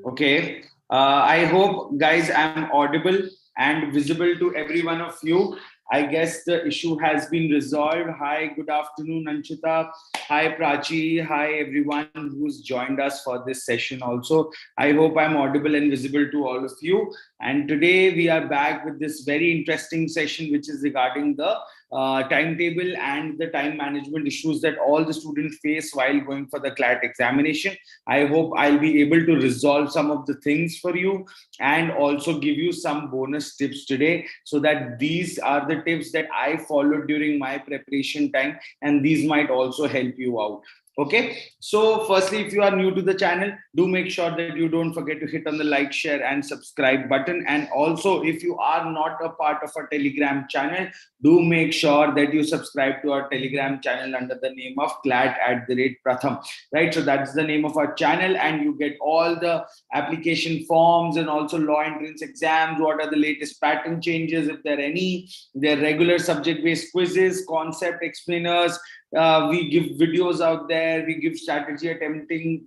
Okay. I hope, guys, I'm audible and visible to every one of you. I guess the issue has been resolved. Hi, good afternoon, Anshita. Hi, Prachi. Hi, everyone who's joined us for this session also. I hope I'm audible and visible to all of you. And today we are back with this very interesting session, which is regarding the timetable and the time management issues that all the students face while going for the CLAT examination. I hope I'll be able to resolve some of the things for you and also give you some bonus tips today, so that these are the tips that I followed during my preparation time, and these might also help you out. Okay, so firstly, if you are new to the channel, do make sure that you don't forget to hit on the like, share and subscribe button. And also, if you are not a part of our Telegram channel, do make sure that you subscribe to our Telegram channel under the name of CLAT@Pratham, right? So that's the name of our channel, and you get all the application forms and also law entrance exams. What are the latest pattern changes, if there are any? Their regular subject-based quizzes, concept explainers. We give videos out there. We give strategy attempting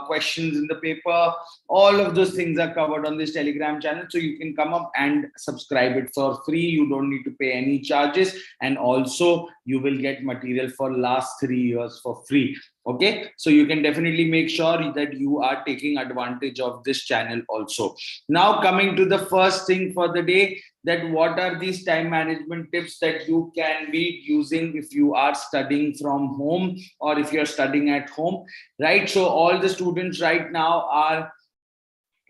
questions in the paper. All of those things are covered on this Telegram channel, so you can come up and subscribe it for free. You don't need to pay any charges, and also you will get material for last 3 years for free. Okay, so you can definitely make sure that you are taking advantage of this channel also. Now, coming to the first thing for the day, that what are these time management tips that you can be using if you are studying from home or if you're studying at home, right? So all the students right now are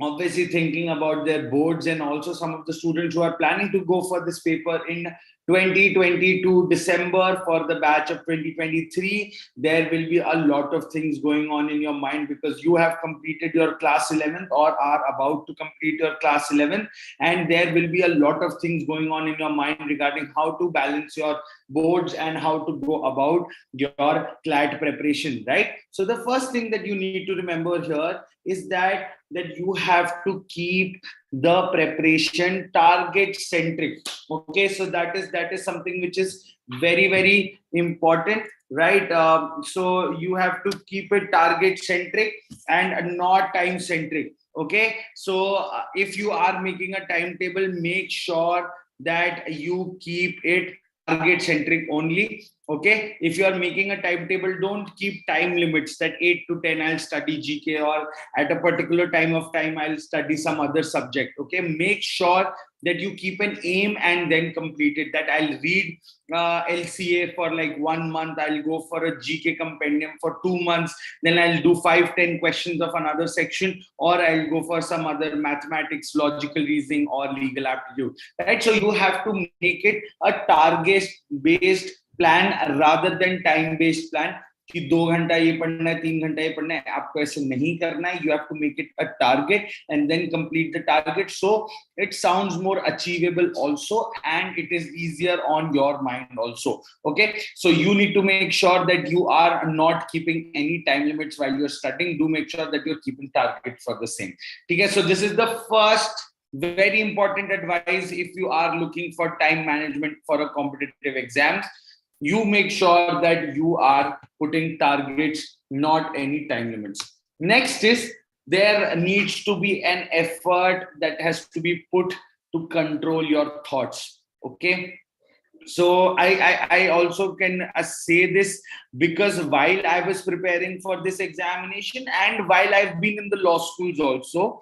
obviously thinking about their boards, and also some of the students who are planning to go for this paper in 2022 December for the batch of 2023. There will be a lot of things going on in your mind because you have completed your class 11th or are about to complete your class 11th, and there will be a lot of things going on in your mind regarding how to balance your boards and how to go about your CLAT preparation, right? So the first thing that you need to remember here is that you have to keep the preparation target centric. Okay, so that is something which is very important, right? So you have to keep it target centric and not time centric. Okay, so if you are making a timetable, make sure that you keep it target centric only. Okay, if you are making a timetable, don't keep time limits that 8 to 10 I'll study GK, or at a particular time I'll study some other subject. Okay, make sure that you keep an aim and then complete it. That I'll read LCA for like 1 month, I'll go for a GK compendium for 2 months, then I'll do 5-10 questions of another section, or I'll go for some other mathematics, logical reasoning or legal aptitude, right? So you have to make it a target based plan rather than time based plan कि 2 घंटा ये पढ़ना है, 3 घंटा ये पढ़ना है. आपको ऐसे नहीं करना है. You have to make it a target and then complete the target, so it sounds more achievable also, and it is easier on your mind also. Okay, so you need to make sure that you are not keeping any time limits while you're studying. Do make sure that you're keeping target for the same. Okay, so this is the first very important advice if you are looking for time management for a competitive exams. You make sure that you are putting targets, not any time limits. Next is, there needs to be an effort that has to be put to control your thoughts. Okay, so I also can say this because while I was preparing for this examination and while I've been in the law schools also,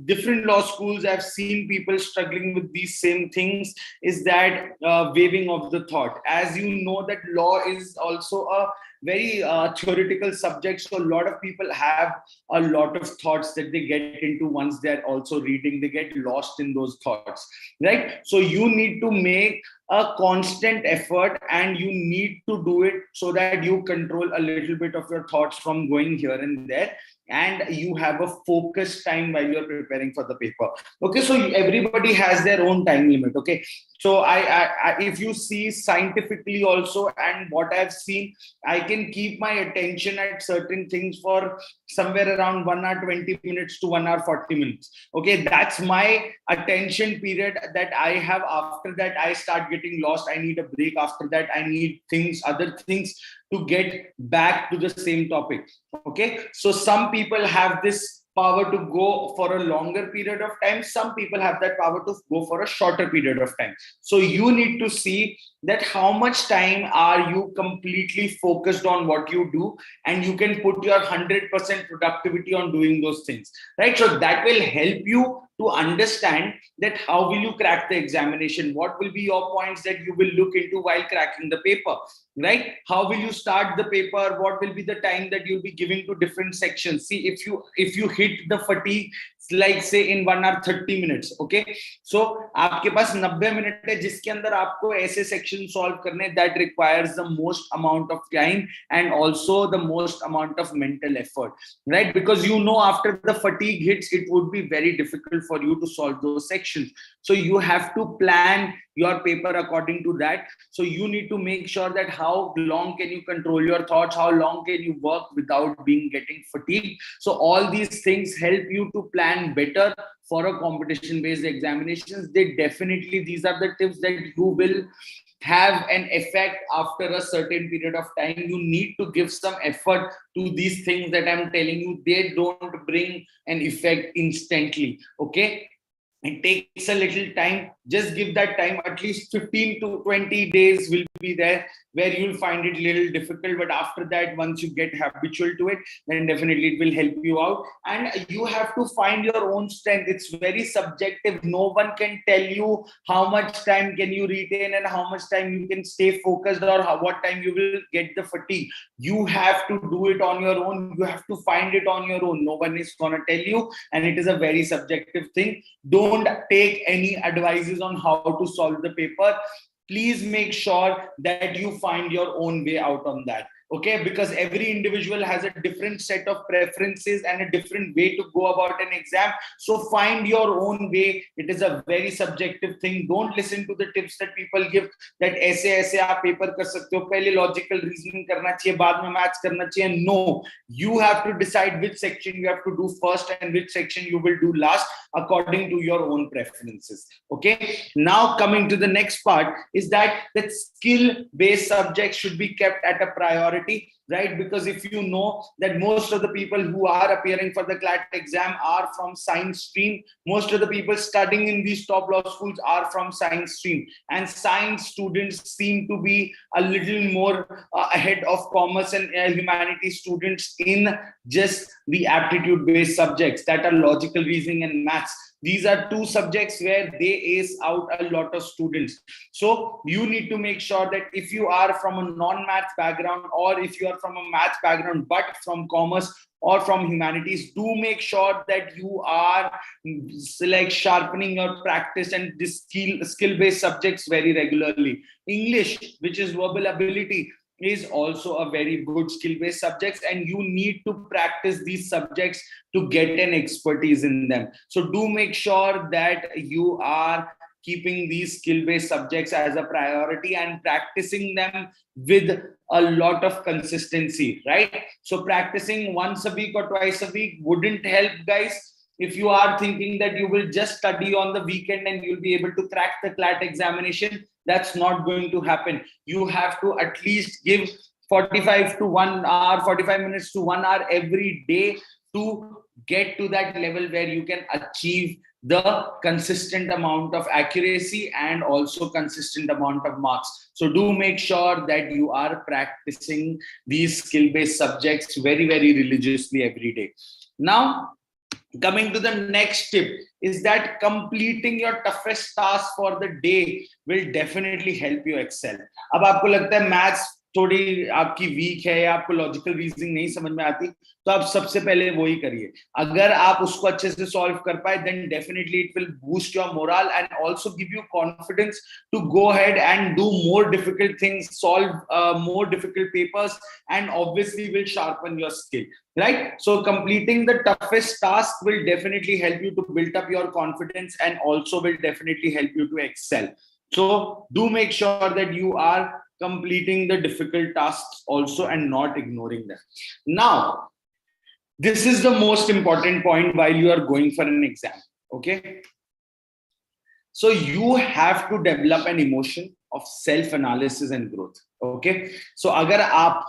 different law schools, I've seen people struggling with these same things, is that waving of the thought. As you know, that law is also a very theoretical subject, so a lot of people have a lot of thoughts that they get into once they're also reading. They get lost in those thoughts, right? So you need to make a constant effort and you need to do it so that you control a little bit of your thoughts from going here and there, and you have a focused time while you're preparing for the paper. Okay, so everybody has their own time limit. Okay, so I if you see scientifically also, and what I've seen, I can keep my attention at certain things for somewhere around 1 hour 20 minutes to 1 hour 40 minutes. Okay, that's my attention period that I have. After that, I start getting lost. I need a break. After that, I need other things to get back to the same topic. Okay, so some people have this power to go for a longer period of time. Some people have that power to go for a shorter period of time. So you need to see that how much time are you completely focused on what you do, and you can put your 100% productivity on doing those things, right? So that will help you to understand that how will you crack the examination, what will be your points that you will look into while cracking the paper, right? How will you start the paper, what will be the time that you'll be giving to different sections. See, if you hit the fatigue, like say in 1 hour 30 minutes, okay, so आपके पास 90 minute है जिसके अंदर आपको ऐसे section solve करने, that requires the most amount of time and also the most amount of mental effort, right? Because you know after the fatigue hits, it would be very difficult for you to solve those sections. So you have to plan your paper according to that. So you need to make sure that how long can you control your thoughts, how long can you work without getting fatigued. So all these things help you to plan better for a competition based examinations. These are the tips that you will have an effect after a certain period of time. You need to give some effort to these things that I'm telling you. They don't bring an effect instantly, okay? It takes a little time. Just give that time. At least 15 to 20 days will be there where you'll find it a little difficult, but after that, once you get habitual to it, then definitely it will help you out. And you have to find your own strength. It's very subjective. No one can tell you how much time can you retain and how much time you can stay focused, or what time you will get the fatigue. You have to do it on your own. You have to find it on your own. No one is going to tell you, and it is a very subjective thing. Don't take any advices on how to solve the paper. Please make sure that you find your own way out on that, okay? Because every individual has a different set of preferences and a different way to go about an exam. So find your own way. It is a very subjective thing. Don't listen to the tips that people give that ऐसे आप paper कर सकते हो, पहले logical reasoning करना चाहिए, बाद में मैथ्स करना चाहिए. No, you have to decide which section you have to do first and which section you will do last according to your own preferences, okay? Now coming to the next part is that skill based subjects should be kept at a priority, right? Because if you know that most of the people who are appearing for the CLAT exam are from science stream, most of the people studying in these top law schools are from science stream, and science students seem to be a little more ahead of commerce and humanities students in just the aptitude based subjects that are logical reasoning and maths. These are two subjects where they ace out a lot of students. So you need to make sure that if you are from a non-math background, or if you are from a math background but from commerce or from humanities, do make sure that you are like sharpening your practice and this skill-based subjects very regularly. English, which is verbal ability, is also a very good skill-based subjects, and you need to practice these subjects to get an expertise in them. So do make sure that you are keeping these skill-based subjects as a priority and practicing them with a lot of consistency, right? So practicing once a week or twice a week wouldn't help, guys. If you are thinking that you will just study on the weekend and you'll be able to crack the CLAT examination, that's not going to happen. You have to at least give 45 to 1 hour, 45 minutes to 1 hour every day to get to that level where you can achieve the consistent amount of accuracy and also consistent amount of marks. So do make sure that you are practicing these skill-based subjects very, very religiously every day. Now, coming to the next tip is that completing your toughest task for the day will definitely help you excel. अब आपको लगता है maths थोड़ी आपकी week है या आपको logical reasoning नहीं समझ में आती, तो आप सबसे पहले वो ही करिए. अगर आप उसको अच्छे से सॉल्व कर पाए, then definitely it will boost your morale and also give you confidence to go ahead and do more difficult things, solve more difficult papers, and obviously will sharpen your skill, right? So completing the toughest task will definitely help you to build up your confidence and also will definitely help you to excel. So do make sure that you are completing the difficult tasks also and not ignoring them. Now, this is the most important point while you are going for an exam, okay? So you have to develop an emotion of self-analysis and growth, okay? So अगर आप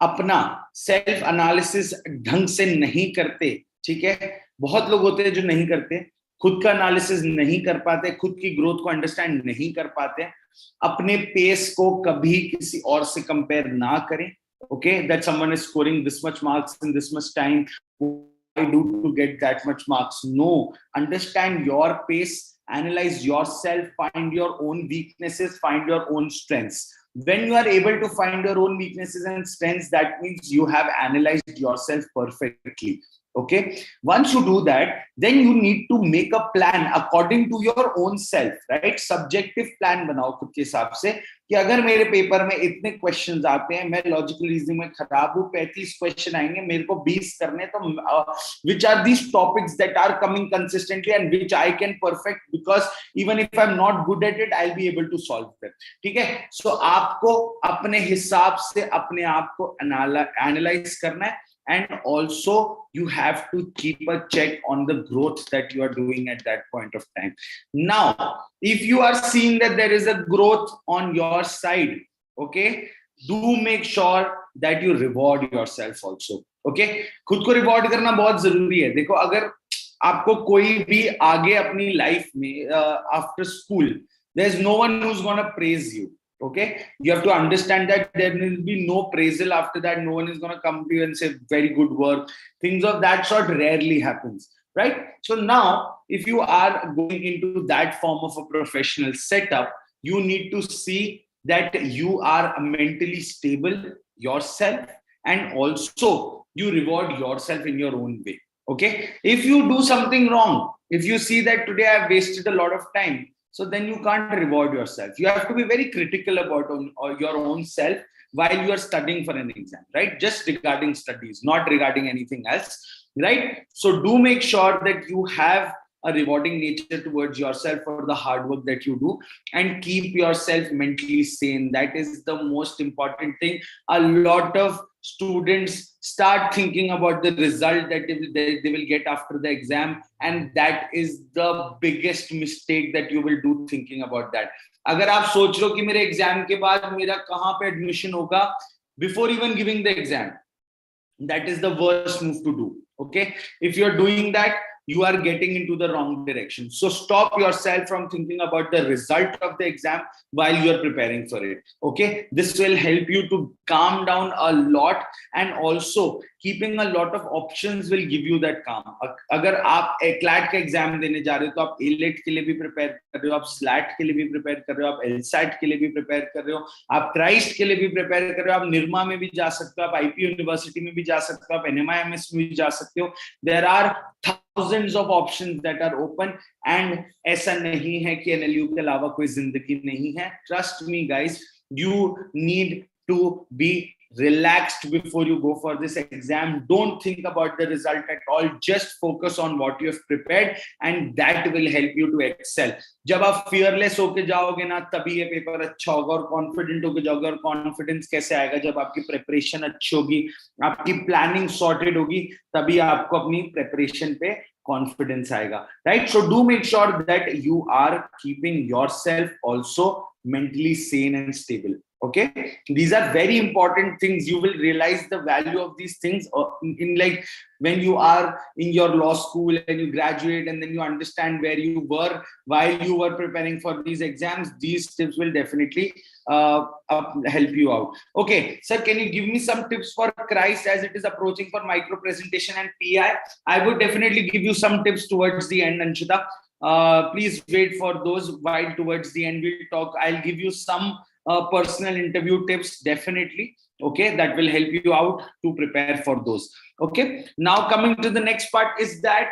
अपना self-analysis ढंग से नहीं करते, ठीक है, बहुत लोग होते हैं जो नहीं करते, खुद का एनालिसिस नहीं कर पाते, खुद की ग्रोथ को अंडरस्टैंड नहीं कर पाते, अपने पेस को कभी किसी और से कंपेयर ना करें. Okay, that someone is scoring this much marks in this much time, I do to get that much marks. No, understand your pace, analyze yourself, find your own weaknesses, find your own strengths. When you are able to find your own weaknesses and strengths, that means you have analyzed yourself perfectly. Okay, once you do that, then you need to make a plan according to your own self, right? Subjective plan बनाओ खुद के हिसाब से कि अगर मेरे paper में इतने क्वेश्चंस आते हैं, मैं लॉजिकल रीजनिंग में खराब हूं, 35 क्वेश्चन आएंगे, मेरे को 20 करने, तो which are these topics that are coming consistently and which I can perfect, because even if I'm not good at it, I'll be able to solve them. ठीक है? So आपको अपने हिसाब से अपने आप को एनालाइज करना है. And also you have to keep a check on the growth that you are doing at that point of time. Now, if you are seeing that there is a growth on your side, okay, do make sure that you reward yourself also. Okay, खुद को reward करना बहुत जरूरी है. देखो, अगर आपको कोई भी आगे अपनी लाइफ में after school, there is no one who's gonna praise you. Okay, you have to understand that there will be no praisal after that. No one is going to come to you and say very good work. Things of that sort rarely happens, right? So now, if you are going into that form of a professional setup, you need to see that you are mentally stable yourself, and also you reward yourself in your own way. Okay, if you do something wrong, if you see that today I've wasted a lot of time, so then you can't reward yourself. You have to be very critical about your own self while you are studying for an exam, right? Just regarding studies, not regarding anything else, right? So do make sure that you have a rewarding nature towards yourself for the hard work that you do, and keep yourself mentally sane. That is the most important thing. A lot of students start thinking about the result that they will get after the exam, and that is the biggest mistake that you will do, thinking about that. अगर आप सोच रहे हो कि मेरे exam के बाद मेरा कहाँ पे एडमिशन होगा, before even giving the exam, that is the worst move to do. Okay, if you're doing that, you are getting into the wrong direction. So stop yourself from thinking about the result of the exam while you are preparing for it. Okay, this will help you to calm down a lot, and also keeping a lot of options will give you that calm. अगर आप CLAT का exam देने जा रहे हो, तो आप AILET के लिए भी प्रिपेयर कर रहे हो, आप SLAT के लिए भी प्रिपेयर कर रहे हो, आप LSAT के लिए भी प्रिपेयर कर रहे हो, आप क्राइस्ट के लिए भी प्रिपेयर कर रहे हो, आप निर्मा में भी जा सकते हो, आप IP यूनिवर्सिटी में भी जा सकते हो, आप NMIMS में भी जा सकते हो. There are thousands of options that are open, and ऐसा नहीं है कि NLU के अलावा कोई जिंदगी नहीं है. Trust me guys, you need to be relaxed before you go for this exam. Don't think about the result at all. Just focus on what you have prepared, and that will help you to excel. जब आप fearless होके जाओगे ना, तभी ये paper अच्छा होगा, और confident होके जाओगे. और confidence कैसे आएगा? जब आपकी preparation अच्छी होगी, आपकी planning sorted होगी, तभी आपको अपनी preparation पे confidence आएगा, right? So do make sure that you are keeping yourself also mentally sane and stable. Okay, these are very important things. You will realize the value of these things in like when you are in your law school and you graduate, and then you understand where you were while you were preparing for these exams. These tips will definitely help you out. Okay, sir, can you give me some tips for Christ as it is approaching for micro presentation and PI? I would definitely give you some tips towards the end, Anshita. Please wait for those. While towards the end we'll talk, I'll give you some personal interview tips, definitely. Okay, that will help you out to prepare for those. Okay, now coming to the next part is that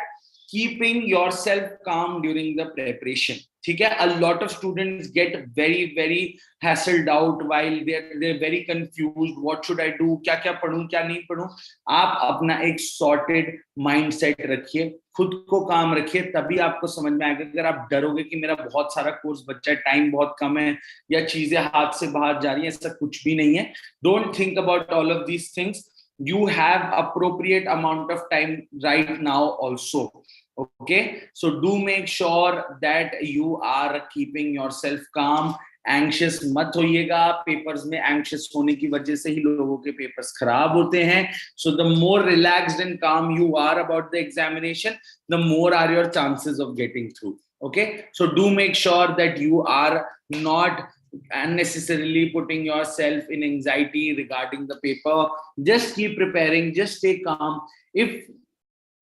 keeping yourself calm during the preparation. ठीक है, a lot of students get very hassled out while they're very confused. What should I do? क्या पढूं, क्या नहीं पढूं? आप अपना एक sorted mindset रखिए, खुद को काम रखिए, तभी आपको समझ में आएगा. अगर आप डरोगे कि मेरा बहुत सारा कोर्स बचा है, टाइम बहुत कम है, या चीजें हाथ से बाहर जा रही हैं, ऐसा कुछ भी नहीं है. Don't think about all of these things. You have appropriate amount of time right now also. Okay, so do make sure that you are keeping yourself calm anxious मत होइएगा, पेपर्स में एंग्शियस होने की वजह से ही लोगों के पेपर्स खराब होते हैं. So the more relaxed and calm you are about the examination, the more are your chances of getting through. Okay, so do make sure that you are not unnecessarily putting yourself in anxiety regarding the paper. Just keep preparing, just stay calm. If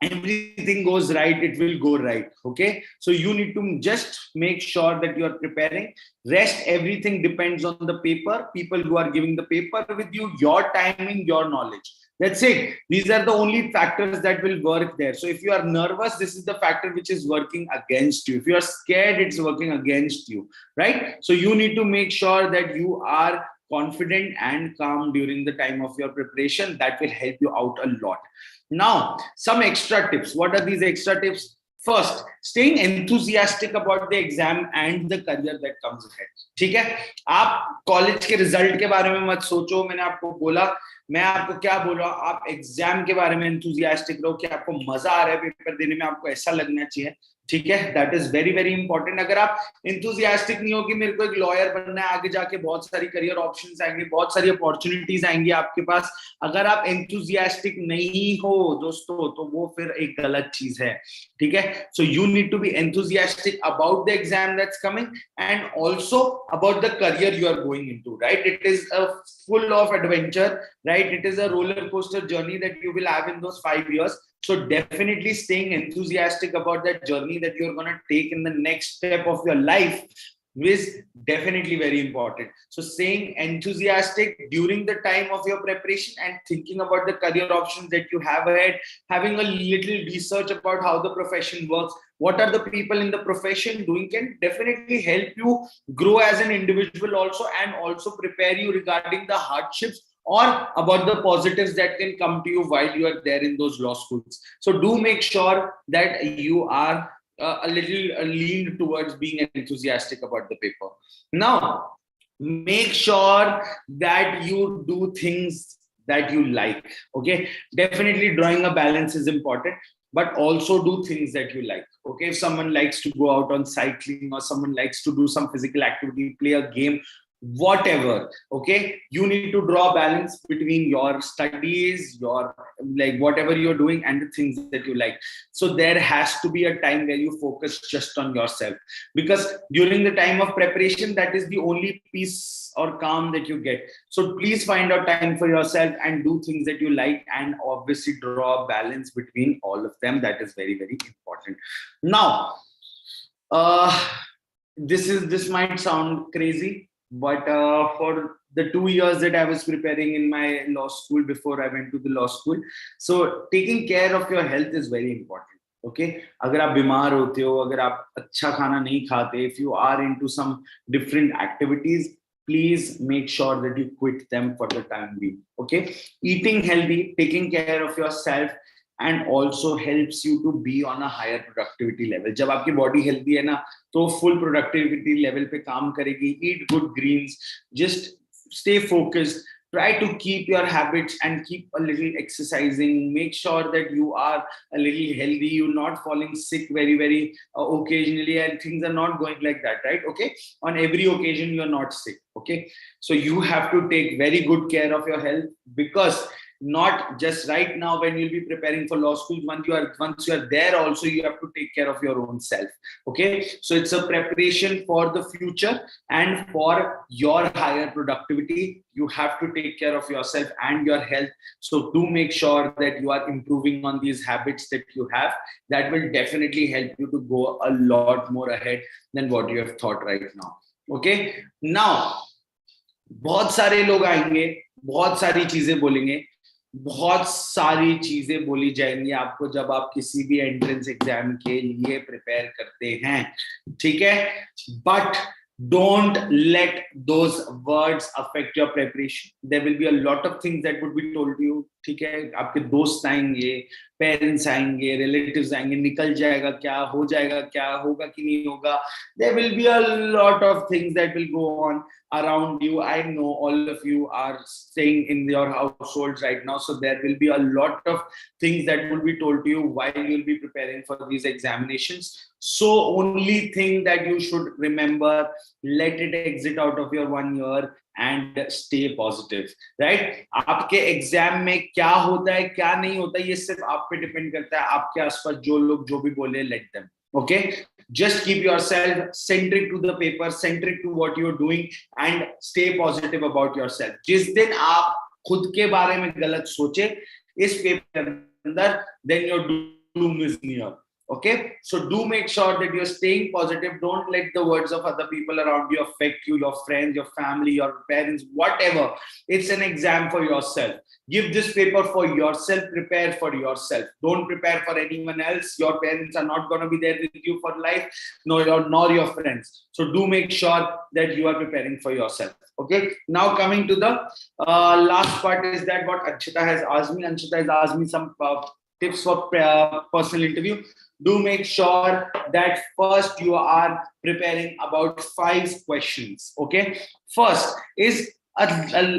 everything goes right, it will go right. Okay, so you need to just make sure that you are preparing. Rest, everything depends on the paper, people who are giving the paper with you, your timing, your knowledge. That's it. These are the only factors that will work there. So if you are nervous, this is the factor which is working against you. If you are scared, it's working against you, right? So you need to make sure that you are confident and calm during the time of your preparation. That will help you out a lot. Now, some extra tips. What are these extra tips? First, staying enthusiastic about the exam and the career that comes ahead. ठीक है, आप college के result के बारे में मत सोचो. मैंने आपको बोला, मैं आपको क्या बोल रहा हूँ, आप एग्जाम के बारे में एंथुसियास्टिक रहो कि आपको मजा आ रहा है पेपर देने में, आपको ऐसा लगना चाहिए. ठीक है, that is very very important. अगर आप एंथुसियास्टिक नहीं हो कि मेरे को एक लॉयर बनना है, आगे जाके बहुत सारी करियर ऑप्शंस आएंगे, बहुत सारी अपॉर्चुनिटीज आएंगी आपके पास, अगर आप एंथुसियास्टिक नहीं हो दोस्तों, तो वो फिर एक गलत चीज है. ठीक है, so you need to be enthusiastic about the exam that's coming and also about the career you are going into. Right, it is a full of adventure, right? It is a roller coaster journey that you will have in those 5 years. So definitely staying enthusiastic about that journey that you're going to take in the next step of your life is definitely very important. So staying enthusiastic during the time of your preparation and thinking about the career options that you have ahead, having a little research about how the profession works, what are the people in the profession doing, can definitely help you grow as an individual also, and also prepare you regarding the hardships or about the positives that can come to you while you are there in those law schools. So do make sure that you are a little leaned towards being enthusiastic about the paper. Now, make sure that you do things that you like. Okay, definitely drawing a balance is important, but also do things that you like. Okay, if someone likes to go out on cycling, or someone likes to do some physical activity, play a game, whatever, okay, you need to draw a balance between your studies, your like whatever you're doing, and the things that you like. So there has to be a time where you focus just on yourself, because during the time of preparation, that is the only peace or calm that you get. So please find out time for yourself and do things that you like, and obviously draw a balance between all of them. That is very very important. Now, this might sound crazy, but for the 2 years that I was preparing in my law school before I went to the law school, so taking care of your health is very important. Okay, अगर आप बीमार होते हो, अगर आप अच्छा खाना नहीं खाते, if you are into some different activities, please make sure that you quit them for the time being. Okay, eating healthy, taking care of yourself, and also helps you to be on a higher productivity level. जब आपकी body healthy है ना, तो full productivity level पे काम करेगी. Eat good greens, just stay focused, try to keep your habits and keep a little exercising. Make sure that you are a little healthy, you're not falling sick very very occasionally, and things are not going like that, right? Okay, on every occasion you're not sick. Okay, so you have to take very good care of your health, because not just right now when you'll be preparing for law school, once you are there also, you have to take care of your own self. Okay, so it's a preparation for the future and for your higher productivity. You have to take care of yourself and your health. So do make sure that you are improving on these habits that you have. That will definitely help you to go a lot more ahead than what you have thought right now. Okay, now बहुत सारे लोग आएंगे, बहुत सारी चीजें बोलेंगे, बहुत सारी चीजें बोली जाएंगी आपको जब आप किसी भी एंट्रेंस एग्जाम के लिए प्रिपेयर करते हैं. ठीक है, but don't let those words affect your preparation. There will be a lot of things that would be told to you, ठीक है, आपके दोस्त आएंगे, पेरेंट्स आएंगे, रिलेटिव्स आएंगे, निकल जाएगा क्या, हो जाएगा क्या, होगा कि नहीं होगा, there will be a lot of things that will go on around you. I know all of you are staying in your households right now, so there will be a lot of things that will be told to you while you'll be preparing for these examinations. So only thing that you should remember, let it exit out of your 1 year and stay positive, right? आपके exam में क्या होता है क्या नहीं होता है ये सिर्फ आप पे डिपेंड करता है, आपके आसपास जो लोग जो भी बोले, let them, okay? Just keep yourself centric to the paper, centric to what you're doing, and stay positive about yourself. जिस दिन आप खुद के बारे में गलत सोचे इस पेपर के अंदर, then your doom is near. Okay, so do make sure that you're staying positive. Don't let the words of other people around you affect you, your friends, your family, your parents, whatever. It's an exam for yourself. Give this paper for yourself. Prepare for yourself. Don't prepare for anyone else. Your parents are not going to be there with you for life, nor your friends. So do make sure that you are preparing for yourself. Okay, now coming to the last part is that what Anshita has asked me. Anshita has asked me some tips for personal interview. Do make sure that first you are preparing about 5 questions. Okay, first is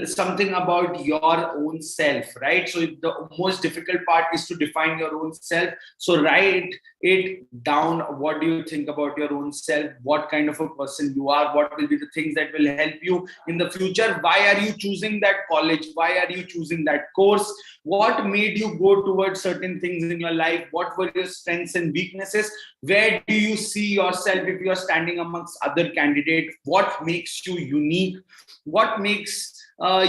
something about your own self, right? So the most difficult part is to define your own self. So write it down. What do you think about your own self? What kind of a person you are? What will be the things that will help you in the future? Why are you choosing that college? Why are you choosing that course? What made you go towards certain things in your life? What were your strengths and weaknesses? Where do you see yourself if you are standing amongst other candidates? What makes you unique? What makes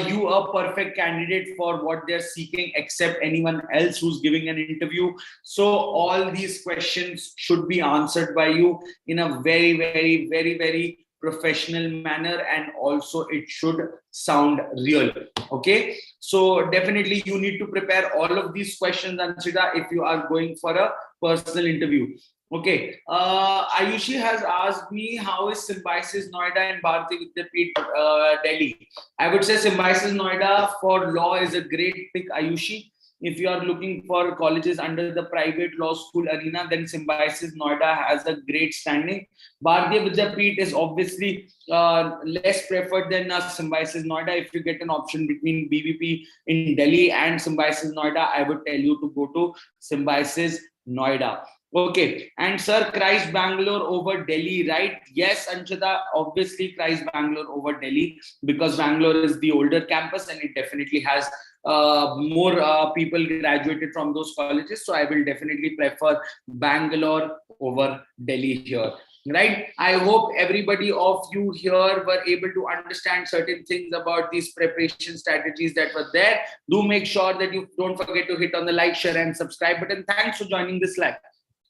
you a perfect candidate for what they're seeking, except anyone else who's giving an interview? So all these questions should be answered by you in a very, very, very, very professional manner, and also it should sound real. Okay, so definitely you need to prepare all of these questions, Anshita, if you are going for a personal interview. Okay, Ayushi has asked me, how is Symbiosis Noida and Bharati Vidyapeeth Delhi? I would say Symbiosis Noida for law is a great pick, Ayushi. If you are looking for colleges under the private law school arena, then Symbiosis Noida has a great standing. Bharati Vidyapeeth is obviously less preferred than Symbiosis Noida. If you get an option between BVP in Delhi and Symbiosis Noida, I would tell you to go to Symbiosis Noida. Okay, and sir, Christ Bangalore over Delhi, right? Yes, Anshita, obviously Christ Bangalore over Delhi, because Bangalore is the older campus and it definitely has more people graduated from those colleges. So I will definitely prefer Bangalore over Delhi here. Right? I hope everybody of you here were able to understand certain things about these preparation strategies that were there. Do make sure that you don't forget to hit on the like, share, and subscribe button. Thanks for joining this live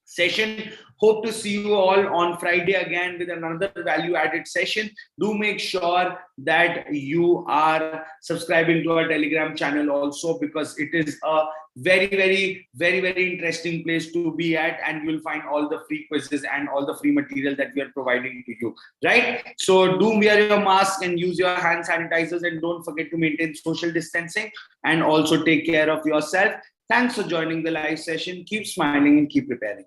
session. Hope to see you all on Friday again with another value added session. Do make sure that you are subscribing to our Telegram channel also, because it is a very, very, very, very interesting place to be at, and you'll find all the free quizzes and all the free material that we are providing to you, right? So do wear your mask and use your hand sanitizers, and don't forget to maintain social distancing, and also take care of yourself. Thanks for joining the live session. Keep smiling and keep preparing.